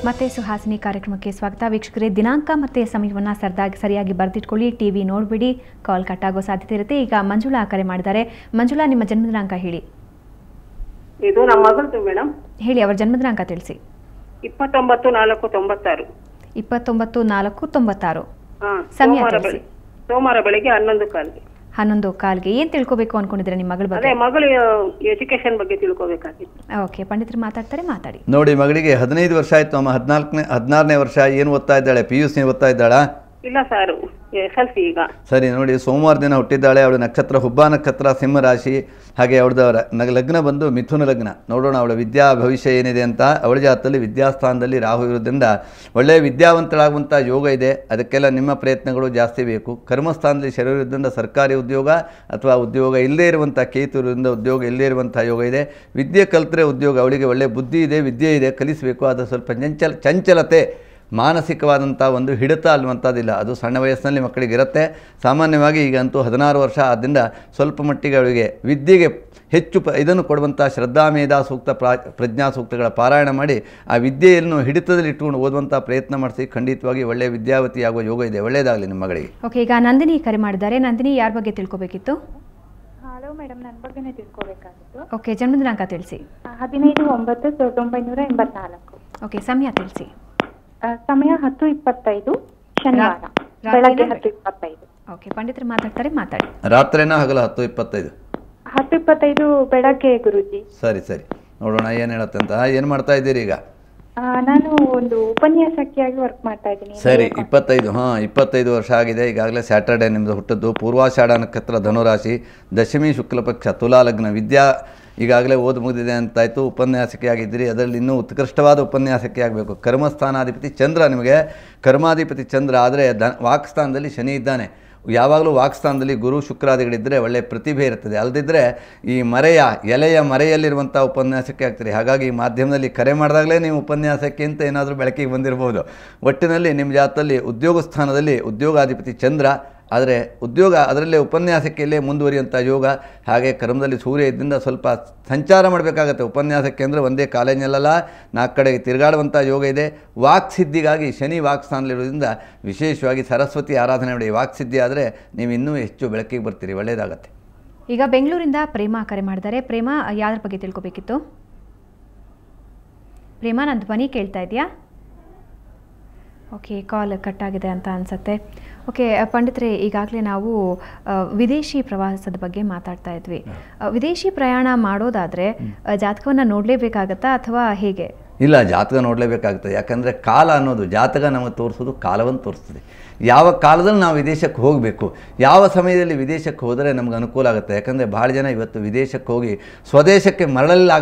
ಮತ್ತೆ ಸುಹಾಸಿನಿ ಕಾರ್ಯಕ್ರಮಕ್ಕೆ ಸ್ವಾಗತ. ವೀಕ್ಷಕರೇ, ದಿನಾಂಕ ಮತ್ತು ಸಮಯವನ್ನು ಸರಿಯಾಗಿ ಬರೆದಿಟ್ಕೊಳ್ಳಿ. ಟಿವಿ ನೋಡಬೇಡಿ, ಕಾಲ್ ಕಟ್ ಆಗೋ ಸಾಧ್ಯತೆ ಇರುತ್ತೆ. ಈಗ ಮಂಜುಳಾ ಕರೆ ಮಾಡಿದ್ದಾರೆ. ಮಂಜುಳಾ, ನಿಮ್ಮ ಜನ್ಮ ದಿನಾಂಕ ಹೇಳಿ. ಇದು ನಮ್ಮ ಮಗಳದು ಮೇಡಮ್. ಹೇಳಿ, ಅವರ ಜನ್ಮ ದಿನಾಂಕ ತಿಳಿಸಿ. 29/4/96. 29/4/96. ಸಮಯ ತಿಳಿಸಿ. ಸೋಮವಾರ ಬೆಳಿಗ್ಗೆ 11:15. 11:15. ಏನ್ ತಿಳ್ಕೊಬೇಕು ಅನ್ಕೊಂಡಿದ್ರೆ ನಿಮ್ಮ ಮಗಳ ಬಗ್ಗೆ? ಅದೇ ಮಗಳ ಎಜುಕೇಶನ್ ಬಗ್ಗೆ ತಿಳ್ಕೊಬೇಕಾಗಿತ್ತು. ಓಕೆ, ಪಂಡಿತರು ಮಾತಾಡ್ತಾರೆ, ಮಾತಾಡಿ. ನೋಡಿ, ಮಗಳಿಗೆ 15 ವರ್ಷ ಆಯ್ತು ಅಮ್ಮ. 16ನೇ ವರ್ಷ. ಏನು ಓದ್ತಾ ಇದ್ದಾಳೆ? PUC ಓದ್ತಾ ಇದ್ದಾಳಾ? ಇಲ್ಲ ಸರ್, SLC ಈಗ. ಸರಿ, ನೋಡಿ, ಸೋಮವಾರ ದಿನ ಹುಟ್ಟಿದ್ದಾಳೆ. ಅವಳ ನಕ್ಷತ್ರ ಹುಬ್ಬ ನಕ್ಷತ್ರ, ಸಿಂಹ ರಾಶಿ. ಹಾಗೆ ಅವಳದವರ ಲಗ್ನ ಬಂದು ಮಿಥುನ ಲಗ್ನ. ನೋಡೋಣ ಅವಳ ವಿದ್ಯಾ ಭವಿಷ್ಯ ಏನಿದೆ ಅಂತ. ಅವಳ ಜಾತದಲ್ಲಿ ವಿದ್ಯಾಸ್ಥಾನದಲ್ಲಿ ರಾಹು ಇರೋದ್ರಿಂದ ಒಳ್ಳೆಯ ವಿದ್ಯಾವಂತಳಾಗುವಂಥ ಯೋಗ ಇದೆ. ಅದಕ್ಕೆಲ್ಲ ನಿಮ್ಮ ಪ್ರಯತ್ನಗಳು ಜಾಸ್ತಿ ಬೇಕು. ಕರ್ಮಸ್ಥಾನದಲ್ಲಿ ಶರೀರ ಇರೋದ್ರಿಂದ ಸರ್ಕಾರಿ ಉದ್ಯೋಗ ಅಥವಾ ಉದ್ಯೋಗ ಇಲ್ಲದೇ ಇರುವಂಥ ಕೇತು ಇರೋದ್ರಿಂದ ಉದ್ಯೋಗ ಇಲ್ಲದೇ ಇರುವಂಥ ಯೋಗ ಇದೆ. ವಿದ್ಯೆ ಕಲಿತರೆ ಉದ್ಯೋಗ. ಅವಳಿಗೆ ಒಳ್ಳೆಯ ಬುದ್ಧಿ ಇದೆ, ವಿದ್ಯೆ ಇದೆ, ಕಲಿಸಬೇಕು. ಅದು ಸ್ವಲ್ಪ ಚಂಚಲತೆ, ಮಾನಸಿಕವಾದಂಥ ಒಂದು ಹಿಡಿತ ಅನ್ನುವಂಥದ್ದಿಲ್ಲ. ಅದು ಸಣ್ಣ ವಯಸ್ಸಿನಲ್ಲಿ ಮಕ್ಕಳಿಗೆ ಇರುತ್ತೆ ಸಾಮಾನ್ಯವಾಗಿ. ಈಗಂತೂ 16 ವರ್ಷ ಆದ್ದರಿಂದ ಸ್ವಲ್ಪ ಮಟ್ಟಿಗೆ ಅವಳಿಗೆ ವಿದ್ಯೆಗೆ ಹೆಚ್ಚು ಇದನ್ನು ಕೊಡುವಂಥ ಶ್ರದ್ಧಾ ಮೇಧಾ ಸೂಕ್ತ ಪ್ರಜ್ಞಾ ಸೂಕ್ತಗಳ ಪಾರಾಯಣ ಮಾಡಿ ಆ ವಿದ್ಯೆಯನ್ನು ಹಿಡಿತದಲ್ಲಿ ಇಟ್ಟುಕೊಂಡು ಓದುವಂಥ ಪ್ರಯತ್ನ ಮಾಡಿಸಿ. ಖಂಡಿತವಾಗಿ ಒಳ್ಳೆಯ ವಿದ್ಯಾವತಿ ಆಗುವ ಯೋಗ ಇದೆ. ಒಳ್ಳೆಯದಾಗಲಿ ನಿಮ್ಮ ಮಗಳಿಗೆ. ಓಕೆ, ಈಗ ನಂದಿನಿ ಕರೆ ಮಾಡಿದ್ದಾರೆ. ನಂದಿನಿ, ಯಾರ ಬಗ್ಗೆ ತಿಳ್ಕೊಬೇಕಿತ್ತು? ಹಲೋ ಮೇಡಮ್, ನನ್ನ ಬಗ್ಗೆನೇ ತಿಳ್ಕೊಬೇಕಾಗಿತ್ತು. ಓಕೆ, ಜನ್ಮ ದಿನಾಂಕ ತಿಳಿಸಿ. 15/9/1984. ಓಕೆ, ಸಮಯ ತಿಳಿಸಿ. ಸಮಯ 10:25 ಶನಿವಾರ ಬೆಳಗ್ಗೆ 10:25. ಓಕೆ, ಪಂಡಿತರು ಮಾತಾಡ್ತಾರೆ, ಮಾತಾಡಿ. ರಾತ್ರಿನ ಹಗಲ 10:25? 10:25 ಬೆಳಗ್ಗೆ ಗುರುಜಿ. ಸರಿ ಸರಿ, ನೋಡೋಣ ಏನು ಹೇಳುತ್ತೆ ಅಂತ. ಏನು ಮಾಡ್ತಾ ಇದ್ದೀರಿ ಈಗ? ನಾನು ಒಂದು ಉಪನ್ಯಾಸಕಿಯಾಗಿ ವರ್ಕ್ ಮಾಡ್ತಾ ಇದ್ದೀನಿ. ಸರಿ, 25 ವರ್ಷ ಆಗಿದೆ. ಈಗಾಗಲೇ ಸ್ಯಾಟರ್ಡೆ ನಿಮ್ಮದು ಹುಟ್ಟದ್ದು. ಪೂರ್ವಾಷಾಢ ನಕ್ಷತ್ರ, ಧನುರಾಶಿ, ದಶಮಿ ಶುಕ್ಲ ಪಕ್ಷ, ತುಲಾ ಲಗ್ನ. ವಿದ್ಯಾ ಈಗಾಗಲೇ ಓದು ಮುಗಿದಿದೆ ಅಂತಾಯಿತು. ಉಪನ್ಯಾಸಕಿ ಆಗಿದ್ದೀರಿ. ಅದರಲ್ಲಿ ಇನ್ನೂ ಉತ್ಕೃಷ್ಟವಾದ ಉಪನ್ಯಾಸಕಿ ಆಗಬೇಕು. ಕರ್ಮಸ್ಥಾನಾಧಿಪತಿ ಚಂದ್ರ, ನಿಮಗೆ ಕರ್ಮಾಧಿಪತಿ ಚಂದ್ರ. ಆದರೆ ವಾಕ್ಸ್ಥಾನದಲ್ಲಿ ಶನಿ ಇದ್ದಾನೆ. ಯಾವಾಗಲೂ ವಾಕ್ಸ್ಥಾನದಲ್ಲಿ ಗುರು ಶುಕ್ರಾದಿಗಳಿದ್ದರೆ ಒಳ್ಳೆಯ ಪ್ರತಿಭೆ ಇರ್ತದೆ. ಅಲ್ಲದಿದ್ದರೆ ಈ ಎಲೆಯ ಮರೆಯಲ್ಲಿರುವಂಥ ಉಪನ್ಯಾಸಕ್ಕೆ ಆಗ್ತೀರಿ. ಹಾಗಾಗಿ ಈ ಮಾಧ್ಯಮದಲ್ಲಿ ಕರೆ ಮಾಡಿದಾಗಲೇ ನೀವು ಉಪನ್ಯಾಸಕ್ಕೆ ಅಂತ ಏನಾದರೂ ಬೆಳಕಿಗೆ ಬಂದಿರ್ಬೋದು. ಒಟ್ಟಿನಲ್ಲಿ ನಿಮ್ಮ ಜಾತದಲ್ಲಿ ಉದ್ಯೋಗ ಸ್ಥಾನದಲ್ಲಿ ಉದ್ಯೋಗಾಧಿಪತಿ ಚಂದ್ರ. ಆದರೆ ಉದ್ಯೋಗ ಅದರಲ್ಲೇ ಉಪನ್ಯಾಸಕ್ಕೆಲ್ಲೇ ಮುಂದುವರಿಯುವಂಥ ಯೋಗ. ಹಾಗೆ ಕರ್ಮದಲ್ಲಿ ಸೂರ್ಯ ಇದ್ದಿಂದ ಸ್ವಲ್ಪ ಸಂಚಾರ ಮಾಡಬೇಕಾಗತ್ತೆ. ಉಪನ್ಯಾಸಕ್ಕೆ ಅಂದರೆ ಒಂದೇ ಕಾಲೇಜಿನಲ್ಲ, 4 ಕಡೆಗೆ ತಿರುಗಾಡುವಂಥ ಯೋಗ ಇದೆ. ವಾಕ್ಸಿದ್ಧಿಗಾಗಿ ಶನಿ ವಾಕ್ಸ್ಥಾನದಲ್ಲಿರೋದ್ರಿಂದ ವಿಶೇಷವಾಗಿ ಸರಸ್ವತಿ ಆರಾಧನೆ ಮಾಡಿ ವಾಕ್ಸಿದ್ಧಿ ಆದರೆ ನೀವು ಇನ್ನೂ ಹೆಚ್ಚು ಬೆಳಕಿಗೆ ಬರ್ತೀರಿ. ಒಳ್ಳೆಯದಾಗತ್ತೆ. ಈಗ ಬೆಂಗಳೂರಿಂದ ಪ್ರೇಮ ಕರೆ ಮಾಡಿದ್ದಾರೆ. ಪ್ರೇಮ, ಯಾವ್ದ್ರ ಬಗ್ಗೆ ತಿಳ್ಕೊಬೇಕಿತ್ತು? ಪ್ರೇಮ, ನನ್ನ ಧ್ವನಿ ಕೇಳ್ತಾ ಇದೆಯಾ? ಓಕೆ, ಕಾಲ್ ಕಟ್ಟಾಗಿದೆ ಅಂತ ಅನಿಸುತ್ತೆ. ಓಕೆ ಪಂಡಿತರೇ, ಈಗಾಗಲೇ ನಾವು ವಿದೇಶಿ ಪ್ರವಾಸದ ಬಗ್ಗೆ ಮಾತಾಡ್ತಾ ಇದ್ವಿ. ವಿದೇಶಿ ಪ್ರಯಾಣ ಮಾಡೋದಾದರೆ ಜಾತಕವನ್ನು ನೋಡಲೇಬೇಕಾಗತ್ತಾ ಅಥವಾ ಹೇಗೆ? ಇಲ್ಲ, ಜಾತಕ ನೋಡಲೇಬೇಕಾಗ್ತದೆ. ಯಾಕಂದರೆ ಕಾಲ ಅನ್ನೋದು ಜಾತಕ ನಮಗೆ ತೋರಿಸೋದು ಕಾಲವನ್ನು ತೋರಿಸ್ತದೆ. ಯಾವ ಕಾಲದಲ್ಲಿ ನಾವು ವಿದೇಶಕ್ಕೆ ಹೋಗಬೇಕು, ಯಾವ ಸಮಯದಲ್ಲಿ ವಿದೇಶಕ್ಕೆ ಹೋದರೆ ನಮ್ಗೆ ಅನುಕೂಲ ಆಗುತ್ತೆ. ಯಾಕಂದರೆ ಭಾಳ ಜನ ಇವತ್ತು ವಿದೇಶಕ್ಕೆ ಹೋಗಿ ಸ್ವದೇಶಕ್ಕೆ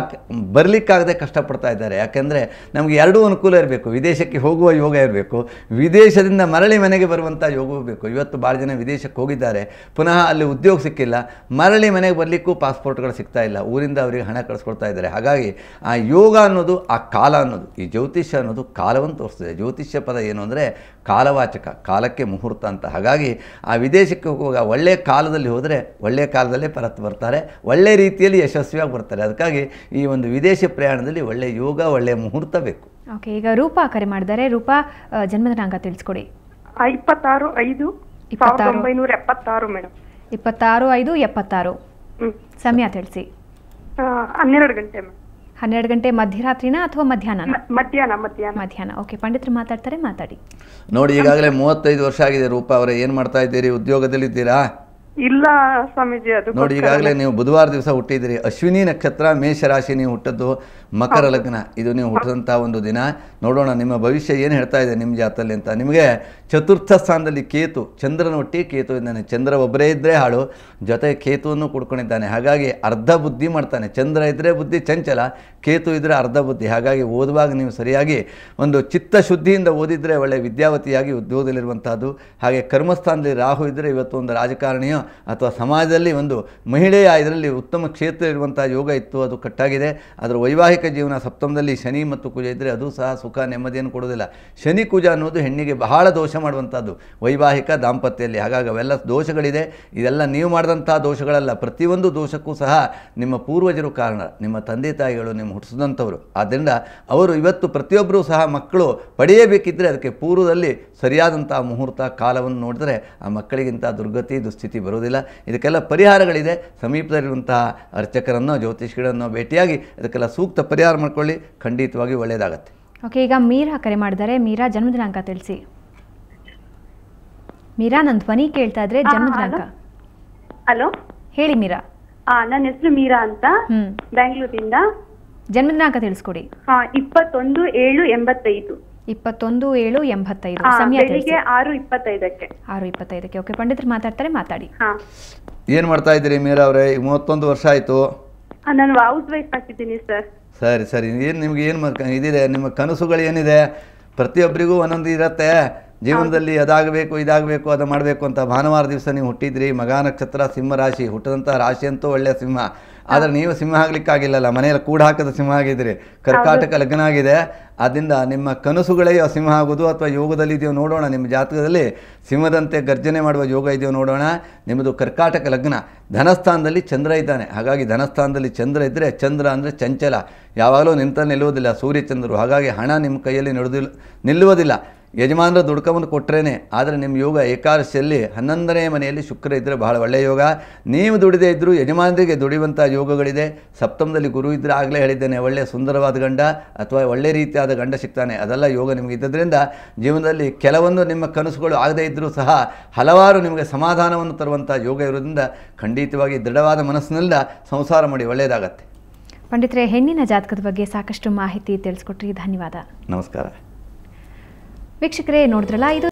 ಬರಲಿಕ್ಕಾಗದೆ ಕಷ್ಟಪಡ್ತಾ ಇದ್ದಾರೆ. ಯಾಕೆಂದರೆ ನಮಗೆ ಎರಡೂ ಅನುಕೂಲ ಇರಬೇಕು. ವಿದೇಶಕ್ಕೆ ಹೋಗುವ ಯೋಗ ಇರಬೇಕು, ವಿದೇಶದಿಂದ ಮರಳಿ ಮನೆಗೆ ಬರುವಂಥ ಯೋಗವೂ ಬೇಕು. ಇವತ್ತು ಭಾಳ ಜನ ವಿದೇಶಕ್ಕೆ ಹೋಗಿದ್ದಾರೆ, ಪುನಃ ಅಲ್ಲಿ ಉದ್ಯೋಗ ಸಿಕ್ಕಿಲ್ಲ, ಮರಳಿ ಮನೆಗೆ ಬರಲಿಕ್ಕೂ ಪಾಸ್ಪೋರ್ಟ್ಗಳು ಸಿಗ್ತಾ ಇಲ್ಲ, ಊರಿಂದ ಅವರಿಗೆ ಹಣ ಕಳಿಸ್ಕೊಡ್ತಾ ಇದ್ದಾರೆ. ಹಾಗಾಗಿ ಆ ಯೋಗ ಅನ್ನೋದು, ಆ ಕಾಲ ಅನ್ನೋದು, ಈ ಜ್ಯೋತಿಷ್ಯ ಅನ್ನೋದು ಕಾಲವನ್ನು ತೋರಿಸ್ತದೆ. ಜ್ಯೋತಿಷ್ಯ ಪದ ಏನು ಅಂದರೆ ಕಾಲವಾಚಕ, ಕಾಲಕ್ಕೆ ಮುಹೂರ್ತ ಅಂತ. ಹಾಗಾಗಿ ಆ ವಿದೇಶಕ್ಕೆ ಹೋಗುವಾಗ ಒಳ್ಳೆಯ ಕಾಲದಲ್ಲಿ ಹೋದರೆ ಒಳ್ಳೆಯ ಕಾಲದಲ್ಲೇ ಪರತ್ತು ಬರ್ತಾರೆ, ಒಳ್ಳೆಯ ರೀತಿಯಲ್ಲಿ ಯಶಸ್ವಿಯಾಗಿ ಬರ್ತಾರೆ. ಅದಕ್ಕಾಗಿ ಈ ಒಂದು ವಿದೇಶಿ ಪ್ರಯಾಣದಲ್ಲಿ ಒಳ್ಳೆಯ ಯೋಗ, ಒಳ್ಳೆಯ ಮುಹೂರ್ತ ಬೇಕು. ಓಕೆ, ಈಗ ರೂಪಾ ಕರೆ ಮಾಡಿದ್ದಾರೆ. ರೂಪಾ, ಜನ್ಮ ದಿನಾಂಕ ತಿಳಿಸ್ಕೊಡಿ. 26/5/1976 ಮೇಡಮ್. 26/5/76. ಸಮಯ ತಿಳಿಸಿ. 12 ಗಂಟೆ ಮೇಡಮ್. 12 ಗಂಟೆ ಮಧ್ಯರಾತ್ರಿನ ಅಥವಾ ಮಧ್ಯಾಹ್ನ? ಮಧ್ಯಾಹ್ನ. ಓಕೆ, ಪಂಡಿತರು ಮಾತಾಡ್ತಾರೆ, ಮಾತಾಡಿ. ನೋಡಿ, ಈಗಾಗಲೇ 35 ವರ್ಷ ಆಗಿದೆ. ರೂಪಾ ಅವರೇ, ಏನು ಮಾಡ್ತಾ ಇದ್ದೀರಿ? ಉದ್ಯೋಗದಲ್ಲಿದ್ದೀರಾ? ಇಲ್ಲ ಸ್ವಾಮೀಜಿ, ಅದು ನೋಡಿ, ಈಗಾಗಲೇ ನೀವು ಬುಧವಾರ ದಿವಸ ಹುಟ್ಟಿದ್ದೀರಿ. ಅಶ್ವಿನಿ ನಕ್ಷತ್ರ, ಮೇಷರಾಶಿ ನೀವು ಹುಟ್ಟದ್ದು, ಮಕರ ಲಗ್ನ ಇದು ನೀವು ಹುಟ್ಟಿದಂಥ ಒಂದು ದಿನ. ನೋಡೋಣ ನಿಮ್ಮ ಭವಿಷ್ಯ ಏನು ಹೇಳ್ತಾ ಇದೆ ನಿಮ್ಮ ಜಾತದಲ್ಲಿ ಅಂತ. ನಿಮಗೆ ಚತುರ್ಥ ಸ್ಥಾನದಲ್ಲಿ ಕೇತು, ಚಂದ್ರನ ಒಟ್ಟಿ ಕೇತು ಇದ್ದಾನೆ. ಚಂದ್ರ ಒಬ್ಬರೇ ಇದ್ದರೆ ಹಾಳು, ಜೊತೆ ಕೇತುವನ್ನು ಕುಡ್ಕೊಂಡಿದ್ದಾನೆ. ಹಾಗಾಗಿ ಅರ್ಧ ಬುದ್ಧಿ ಮಾಡ್ತಾನೆ. ಚಂದ್ರ ಇದ್ದರೆ ಬುದ್ಧಿ ಚಂಚಲ, ಕೇತು ಇದ್ದರೆ ಅರ್ಧ ಬುದ್ಧಿ. ಹಾಗಾಗಿ ಓದುವಾಗ ನೀವು ಸರಿಯಾಗಿ ಒಂದು ಚಿತ್ತಶುದ್ಧಿಯಿಂದ ಓದಿದರೆ ಒಳ್ಳೆಯ ವಿದ್ಯಾವತಿಯಾಗಿ ಉದ್ಯೋಗದಲ್ಲಿರುವಂಥದ್ದು. ಹಾಗೆ ಕರ್ಮಸ್ಥಾನದಲ್ಲಿ ರಾಹು ಇದ್ದರೆ ಇವತ್ತು ಒಂದು ರಾಜಕಾರಣಿಯೋ ಅಥವಾ ಸಮಾಜದಲ್ಲಿ ಒಂದು ಮಹಿಳೆಯ ಇದರಲ್ಲಿ ಉತ್ತಮ ಕ್ಷೇತ್ರ ಇರುವಂಥ ಯೋಗ ಇತ್ತು, ಅದು ಕಟ್ಟಾಗಿದೆ. ಅದರ ವೈವಾಹಿಕ ವೈವಾಹಿಕ ಜೀವನ ಸಪ್ತಮದಲ್ಲಿ ಶನಿ ಮತ್ತು ಕುಜ ಇದ್ದರೆ ಅದು ಸಹ ಸುಖ ನೆಮ್ಮದಿಯನ್ನು ಕೊಡೋದಿಲ್ಲ. ಶನಿ ಕುಜ ಅನ್ನೋದು ಹೆಣ್ಣಿಗೆ ಬಹಳ ದೋಷ ಮಾಡುವಂಥದ್ದು ವೈವಾಹಿಕ ದಾಂಪತ್ಯದಲ್ಲಿ. ಹಾಗಾಗಿ ಅವೆಲ್ಲ ದೋಷಗಳಿದೆ. ಇದೆಲ್ಲ ನೀವು ಮಾಡಿದಂಥ ದೋಷಗಳಲ್ಲ, ಪ್ರತಿಯೊಂದು ದೋಷಕ್ಕೂ ಸಹ ನಿಮ್ಮ ಪೂರ್ವಜರು ಕಾರಣ, ನಿಮ್ಮ ತಂದೆ ತಾಯಿಗಳು, ನಿಮ್ಮ ಹುಟ್ಟಿಸಿದಂಥವರು. ಆದ್ದರಿಂದ ಅವರು ಇವತ್ತು ಪ್ರತಿಯೊಬ್ಬರೂ ಸಹ ಮಕ್ಕಳು ಪಡೆಯಬೇಕಿದ್ದರೆ ಅದಕ್ಕೆ ಪೂರ್ವದಲ್ಲಿ ಸರಿಯಾದಂಥ ಮುಹೂರ್ತ ಕಾಲವನ್ನು ನೋಡಿದ್ರೆ ಆ ಮಕ್ಕಳಿಗಿಂತ ದುರ್ಗತಿ ದುಸ್ಥಿತಿ ಬರೋದಿಲ್ಲ. ಇದಕ್ಕೆಲ್ಲ ಪರಿಹಾರಗಳಿದೆ. ಸಮೀಪದಲ್ಲಿರುವಂತಹ ಅರ್ಚಕರನ್ನೋ ಜ್ಯೋತಿಷಿಗಳನ್ನೋ ಭೇಟಿಯಾಗಿ ಅದಕ್ಕೆಲ್ಲ ಸೂಕ್ತ ಪರಿಹಾರ ಮಾಡ್ಕೊಳ್ಳಿ, ಖಂಡಿತವಾಗಿ ಒಳ್ಳೆಯದಾಗತ್ತೆ. ಓಕೆ, ಈಗ ಮೀರಾ ಕರೆ ಮಾಡಿದ್ದಾರೆ. ಮೀರಾ, ಜನ್ಮ ದಿನಾಂಕ ತಿಳಿಸಿ. ಮೀರಾ, ನನ್ನ ಧ್ವನಿ ಕೇಳ್ತಾ ಇದ್ರೆ ಜನ್ಮ ದಿನಾಂಕ ಹಲೋ, ಹೇಳಿ ಮೀರಾ. ನನ್ನ ಹೆಸರು ಮೀರಾ ಅಂತ, ಬ್ಯಾಂಗ್ಳೂರಿಂದ. ಜನ್ಮ ದಿನಾಂಕ ತಿಳಿಸ್ಕೊಡಿ. 21/7/85. 21/7/85. ಸಮಯ ಬೆಳಿಗ್ಗೆ 6:25ಕ್ಕೆ. 6:25ಕ್ಕೆ. ಓಕೆ, ಪಂಡಿತರು ಮಾತಾಡ್ತಾರೆ, ಮಾತಾಡಿ. ಏನು ಮಾಡ್ತಾ ಇದ್ದೀರಿ ಮೀರಾ ಅವರೇ? 31 ವರ್ಷ ಆಯಿತು. ನಾನು ಹೌಸ್ ವೈಫ್ ಆಗಿದ್ದೀನಿ ಸರ್. ಸರಿ ಸರಿ. ಏನು ನಿಮ್ಗೆ ಏನು ಇದಿದೆ, ನಿಮ್ಮ ಕನಸುಗಳು ಏನಿದೆ? ಪ್ರತಿಯೊಬ್ಬರಿಗೂ ಒಂದೊಂದು ಇರುತ್ತೆ ಜೀವನದಲ್ಲಿ. ಅದಾಗಬೇಕು ಇದಾಗಬೇಕು ಅದು ಮಾಡಬೇಕು ಅಂತ. ಭಾನುವಾರ ದಿವಸ ನೀವು ಹುಟ್ಟಿದ್ರಿ, ಮಗ ನಕ್ಷತ್ರ, ಸಿಂಹ ರಾಶಿ. ಹುಟ್ಟಿದಂಥ ರಾಶಿ ಅಂತೂ ಒಳ್ಳೆಯ ಸಿಂಹ. ಆದರೆ ನೀವು ಸಿಂಹ ಆಗಲಿಕ್ಕಾಗಿಲ್ಲಲ್ಲ, ಮನೆಯಲ್ಲಿ ಕೂಡ ಹಾಕದ ಸಿಂಹ ಆಗಿದ್ದೀರಿ. ಕರ್ಕಾಟಕ ಲಗ್ನ ಆಗಿದೆ. ಆದ್ದರಿಂದ ನಿಮ್ಮ ಕನಸುಗಳೇ ಸಿಂಹ ಆಗೋದು ಅಥವಾ ಯೋಗದಲ್ಲಿ ಇದೆಯೋ ನೋಡೋಣ. ನಿಮ್ಮ ಜಾತಕದಲ್ಲಿ ಸಿಂಹದಂತೆ ಗರ್ಜನೆ ಮಾಡುವ ಯೋಗ ಇದೆಯೋ ನೋಡೋಣ. ನಿಮ್ಮದು ಕರ್ಕಾಟಕ ಲಗ್ನ, ಧನಸ್ಥಾನದಲ್ಲಿ ಚಂದ್ರ ಇದ್ದಾನೆ. ಹಾಗಾಗಿ ಧನಸ್ಥಾನದಲ್ಲಿ ಚಂದ್ರ ಇದ್ದರೆ, ಚಂದ್ರ ಅಂದರೆ ಚಂಚಲ, ಯಾವಾಗಲೂ ನಿಂತ ನಿಲ್ಲುವುದಿಲ್ಲ, ಸೂರ್ಯಚಂದ್ರರು. ಹಾಗಾಗಿ ಹಣ ನಿಮ್ಮ ಕೈಯಲ್ಲಿ ನಿಲ್ಲುವುದಿಲ್ಲ. ಯಜಮಾನರ ದುಡ್ಕವನ್ನು ಕೊಟ್ಟರೇನೆ. ಆದರೆ ನಿಮ್ಮ ಯೋಗ ಏಕಾದಶಿಯಲ್ಲಿ 11ನೇ ಮನೆಯಲ್ಲಿ ಶುಕ್ರ ಇದ್ದರೆ ಬಹಳ ಒಳ್ಳೆಯ ಯೋಗ. ನೀವು ದುಡಿದೇ ಇದ್ದರೂ ಯಜಮಾನರಿಗೆ ದುಡಿಯುವಂಥ ಯೋಗಗಳಿದೆ. ಸಪ್ತಮದಲ್ಲಿ ಗುರು ಇದ್ದರೆ ಆಗಲೇ ಹೇಳಿದ್ದೇನೆ, ಒಳ್ಳೆಯ ಸುಂದರವಾದ ಗಂಡ ಅಥವಾ ಒಳ್ಳೆ ರೀತಿಯಾದ ಗಂಡ ಸಿಗ್ತಾನೆ. ಅದೆಲ್ಲ ಯೋಗ ನಿಮಗೆ ಇದ್ದರಿಂದ ಜೀವನದಲ್ಲಿ ಕೆಲವೊಂದು ನಿಮ್ಮ ಕನಸುಗಳು ಆಗದೇ ಇದ್ದರೂ ಸಹ ಹಲವಾರು ನಿಮಗೆ ಸಮಾಧಾನವನ್ನು ತರುವಂಥ ಯೋಗ ಇರೋದ್ರಿಂದ ಖಂಡಿತವಾಗಿ ದೃಢವಾದ ಮನಸ್ಸಿನಿಂದ ಸಂಸಾರ ಮಾಡಿ ಒಳ್ಳೆಯದಾಗತ್ತೆ. ಪಂಡಿತರೆ, ಹೆಣ್ಣಿನ ಜಾತಕದ ಬಗ್ಗೆ ಸಾಕಷ್ಟು ಮಾಹಿತಿ ತಿಳಿಸ್ಕೊಟ್ರಿ, ಧನ್ಯವಾದ. ನಮಸ್ಕಾರ. ವೀಕ್ಷಕರೇ, ನೋಡಿದ್ರಲ್ಲ, ಇದು